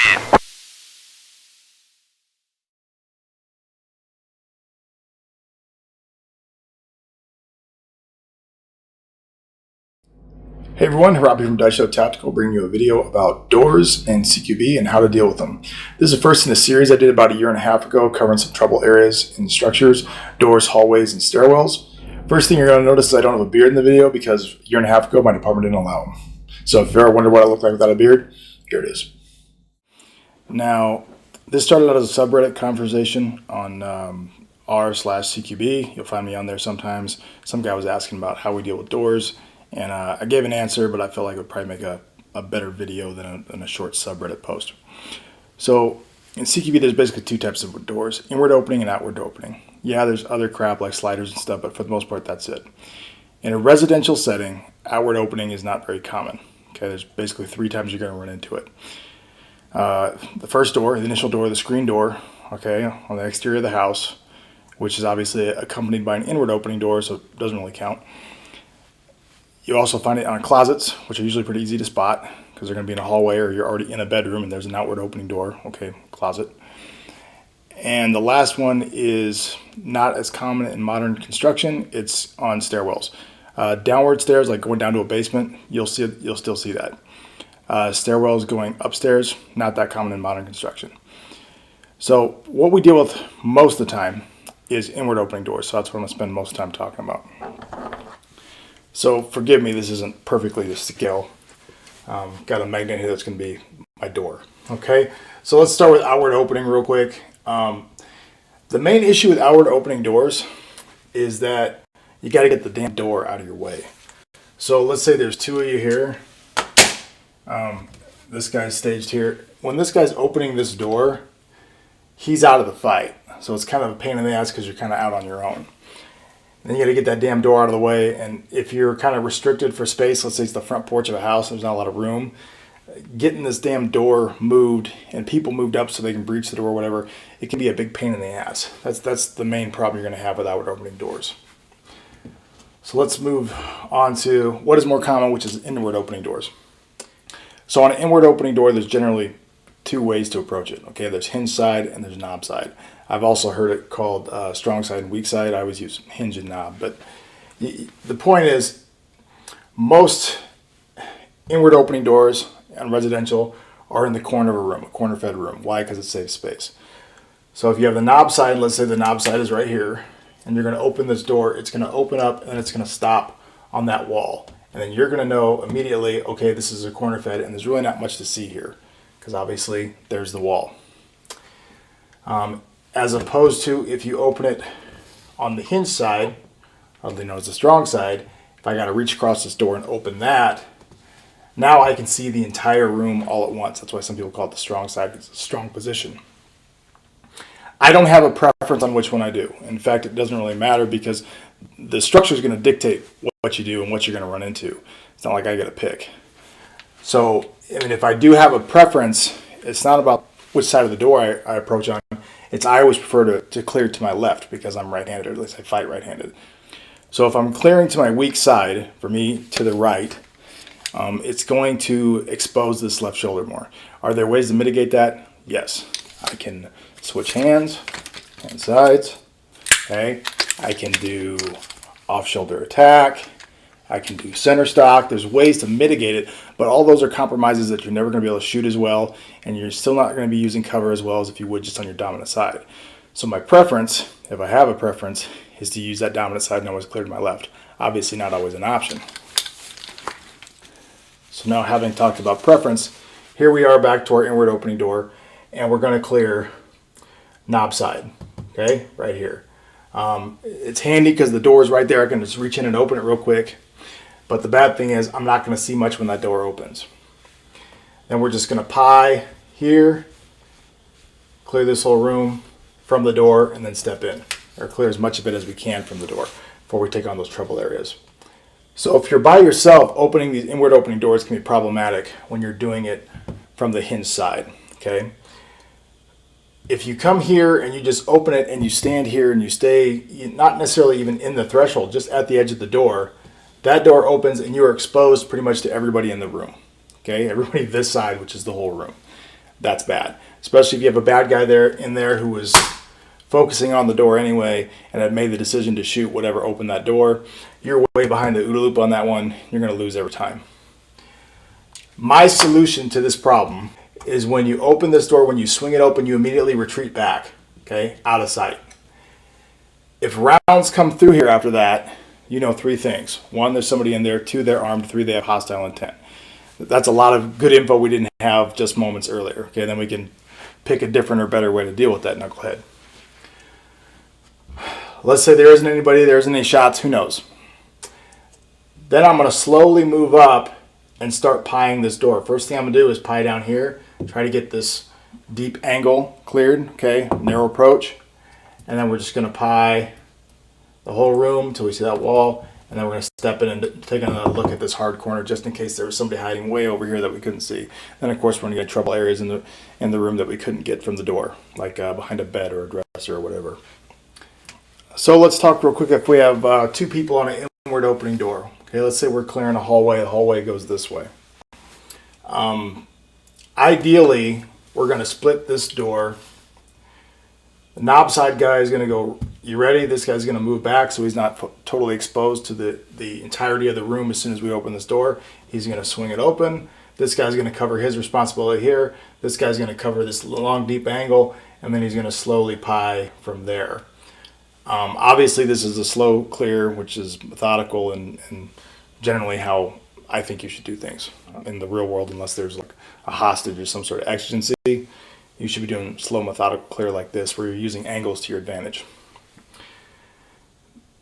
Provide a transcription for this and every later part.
Hey everyone, Robbie from Daisho Tactical bringing you a video about doors and CQB and how to deal with them. This is the first in a series I did about a year and a half ago covering some trouble areas in structures, doors, hallways, and stairwells. First thing you're going to notice is I don't have a beard in the video because a year and a half ago my department didn't allow them. So if you ever wonder what I look like without a beard, here it is. Now, this started out as a subreddit conversation on r/CQB. You'll find me on there sometimes. Some guy was asking about how we deal with doors. And I gave an answer, but I felt like it would probably make a better video than a short subreddit post. So in CQB, there's basically two types of doors, inward opening and outward opening. Yeah, there's other crap like sliders and stuff, but for the most part, that's it. In a residential setting, outward opening is not very common. Okay, there's basically three times you're going to run into it. The first door, the initial door, the screen door, okay, on the exterior of the house, which is obviously accompanied by an inward opening door, so it doesn't really count. You also find it on closets, which are usually pretty easy to spot because they're going to be in a hallway or you're already in a bedroom and there's an outward opening door. Okay, closet. And the last one is not as common in modern construction. It's on stairwells. Downward stairs, like going down to a basement, you'll still see that. Stairwells going upstairs, not that common in modern construction. So what we deal with most of the time is inward opening doors. So that's what I'm going to spend most of the time talking about. So forgive me, this isn't perfectly to scale. Got a magnet here that's going to be my door. Okay, so let's start with outward opening real quick. The main issue with outward opening doors is that you got to get the damn door out of your way. So let's say there's two of you here. This guy's staged here. When this guy's opening this door, he's out of the fight. So it's kind of a pain in the ass because you're kind of out on your own. Then you got to get that damn door out of the way, and if you're kind of restricted for space, let's say it's the front porch of a house, there's not a lot of room, getting this damn door moved and people moved up so they can breach the door or whatever, it can be a big pain in the ass. That's the main problem you're going to have with outward opening doors. So let's move on to what is more common, which is inward opening doors. So on an inward opening door, there's generally two ways to approach it. Okay, there's hinge side and there's knob side. I've also heard it called strong side and weak side. I always use hinge and knob. But the point is, most inward opening doors on residential are in the corner of a room, a corner fed room. Why? Because it saves space. So if you have the knob side, let's say the knob side is right here, and you're going to open this door, it's going to open up and it's going to stop on that wall. And then you're going to know immediately, okay, this is a corner fed and there's really not much to see here because obviously there's the wall. As opposed to if you open it on the hinge side, otherwise known as the strong side, if I got to reach across this door and open that, now I can see the entire room all at once. That's why some people call it the strong side. It's a strong position. I don't have a preference on which one I do. In fact, it doesn't really matter because the structure is going to dictate what you do and what you're going to run into. It's not like I get to pick. So, I mean, if I do have a preference, it's not about which side of the door I approach on. I always prefer to clear to my left because I'm right-handed, or at least I fight right-handed. So if I'm clearing to my weak side, for me to the right, it's going to expose this left shoulder more. Are there ways to mitigate that? Yes. I can switch hands, hand sides. Okay. I can do off-shoulder attack. I can do center stock. There's ways to mitigate it, but all those are compromises that you're never going to be able to shoot as well, and you're still not going to be using cover as well as if you would just on your dominant side. So my preference, if I have a preference, is to use that dominant side and always clear to my left. Obviously not always an option. So now having talked about preference, here we are back to our inward opening door, and we're going to clear knob side, okay, right here. It's handy because the door is right there. I can just reach in and open it real quick. But the bad thing is I'm not going to see much when that door opens. Then we're just going to pie here, clear this whole room from the door, and then step in. Or clear as much of it as we can from the door before we take on those trouble areas. So if you're by yourself, opening these inward opening doors can be problematic when you're doing it from the hinge side. Okay. If you come here and you just open it and you stand here and you stay, not necessarily even in the threshold, just at the edge of the door, that door opens and you are exposed pretty much to everybody in the room. Okay, everybody this side, which is the whole room. that's bad. Especially if you have a bad guy in there who was focusing on the door anyway and had made the decision to shoot whatever opened that door. You're way behind the OODA loop on that one. You're going to lose every time. My solution to this problem is when you open this door, when you swing it open, you immediately retreat back, okay, out of sight. If rounds come through here after that, you know 3 things. 1, there's somebody in there. 2, they're armed. 3, they have hostile intent. That's a lot of good info we didn't have just moments earlier. Okay, then we can pick a different or better way to deal with that knucklehead. Let's say there isn't anybody, there isn't any shots, who knows? Then I'm going to slowly move up and start pieing this door. First thing I'm going to do is pie down here, try to get this deep angle cleared, okay, narrow approach. And then we're just going to pie the whole room until we see that wall. And then we're going to step in and take another look at this hard corner just in case there was somebody hiding way over here that we couldn't see. Then of course we're going to get trouble areas in the room that we couldn't get from the door, like behind a bed or a dresser or whatever. So let's talk real quick if we have 2 people on an inward opening door. Okay, let's say we're clearing a hallway. The hallway goes this way. Ideally, we're going to split this door. The knob side guy is going to go, you ready? This guy's going to move back so he's not totally exposed to the entirety of the room as soon as we open this door. He's going to swing it open. This guy's going to cover his responsibility here. This guy's going to cover this long, deep angle, and then he's going to slowly pie from there. Obviously, this is a slow clear, which is methodical and generally how I think you should do things in the real world, unless there's like a hostage or some sort of exigency. You should be doing slow, methodical clear like this, where you're using angles to your advantage.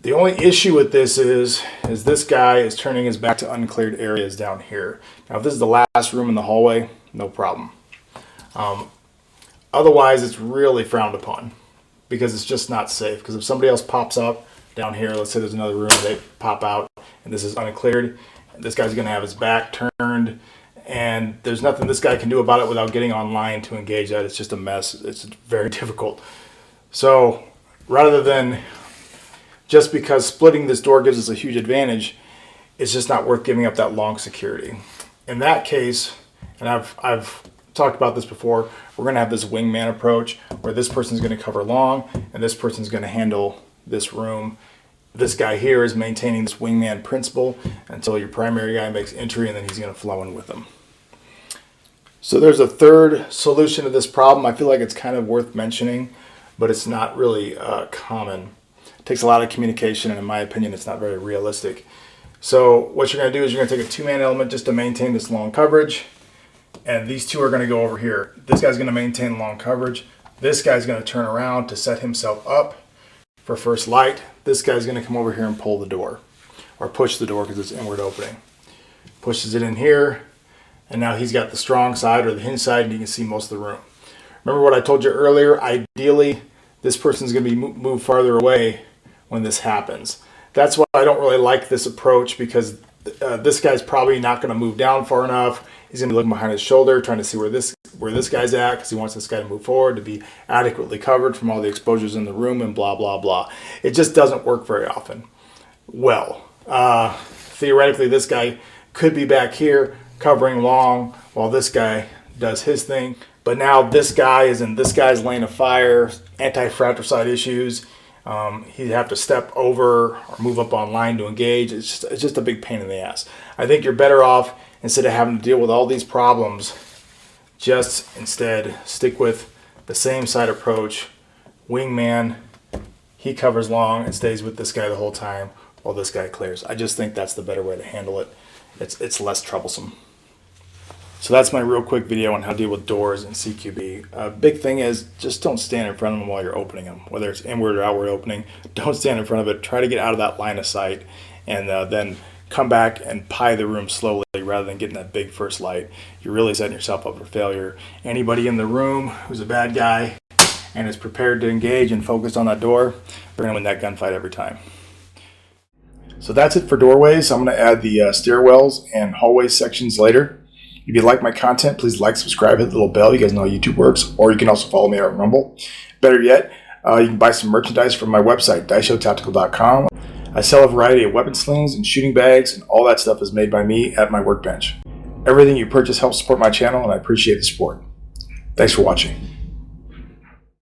The only issue with this is this guy is turning his back to uncleared areas down here. Now, if this is the last room in the hallway, no problem. Otherwise, it's really frowned upon because it's just not safe. Because if somebody else pops up down here, let's say there's another room, they pop out, and this is uncleared, this guy's going to have his back turned, and there's nothing this guy can do about it without getting online to engage that. It's just a mess. It's very difficult. So rather than just because splitting this door gives us a huge advantage, it's just not worth giving up that long security. In that case, and I've talked about this before, we're going to have this wingman approach where this person's going to cover long and this person's going to handle this room. This guy here is maintaining this wingman principle until your primary guy makes entry, and then he's going to flow in with them. So there's a third solution to this problem. I feel like it's kind of worth mentioning, but it's not really common. It takes a lot of communication, and in my opinion, it's not very realistic. So what you're going to do is you're going to take a 2-man element just to maintain this long coverage, and these 2 are going to go over here. This guy's going to maintain long coverage. This guy's going to turn around to set himself up for first light. This guy's going to come over here and pull the door, or push the door because it's inward opening. Pushes it in here, and now he's got the strong side or the hinge side, and you can see most of the room. Remember what I told you earlier? Ideally, this person's going to be moved farther away when this happens. That's why I don't really like this approach, because this guy's probably not going to move down far enough. He's going to be looking behind his shoulder, trying to see where this guy's at, because he wants this guy to move forward, to be adequately covered from all the exposures in the room, and blah, blah, blah. It just doesn't work very often. Well, theoretically, this guy could be back here covering long while this guy does his thing. But now this guy is in this guy's lane of fire, anti-fratricide issues. He'd have to step over or move up on line to engage. It's just a big pain in the ass. I think you're better off, instead of having to deal with all these problems, just instead stick with the same side approach. Wingman, he covers long and stays with this guy the whole time while this guy clears. I just think that's the better way to handle it. It's less troublesome. So that's my real quick video on how to deal with doors in CQB. Big thing is, just don't stand in front of them while you're opening them. Whether it's inward or outward opening, don't stand in front of it. Try to get out of that line of sight, and then come back and pie the room slowly rather than getting that big first light. You're really setting yourself up for failure. Anybody in the room who's a bad guy and is prepared to engage and focused on that door, they're going to win that gunfight every time. So that's it for doorways. I'm going to add the stairwells and hallway sections later. If you like my content, please like, subscribe, hit the little bell. You guys know how YouTube works. Or you can also follow me on Rumble. Better yet, you can buy some merchandise from my website, daishotactical.com. I sell a variety of weapon slings and shooting bags, and all that stuff is made by me at my workbench. Everything you purchase helps support my channel, and I appreciate the support. Thanks for watching.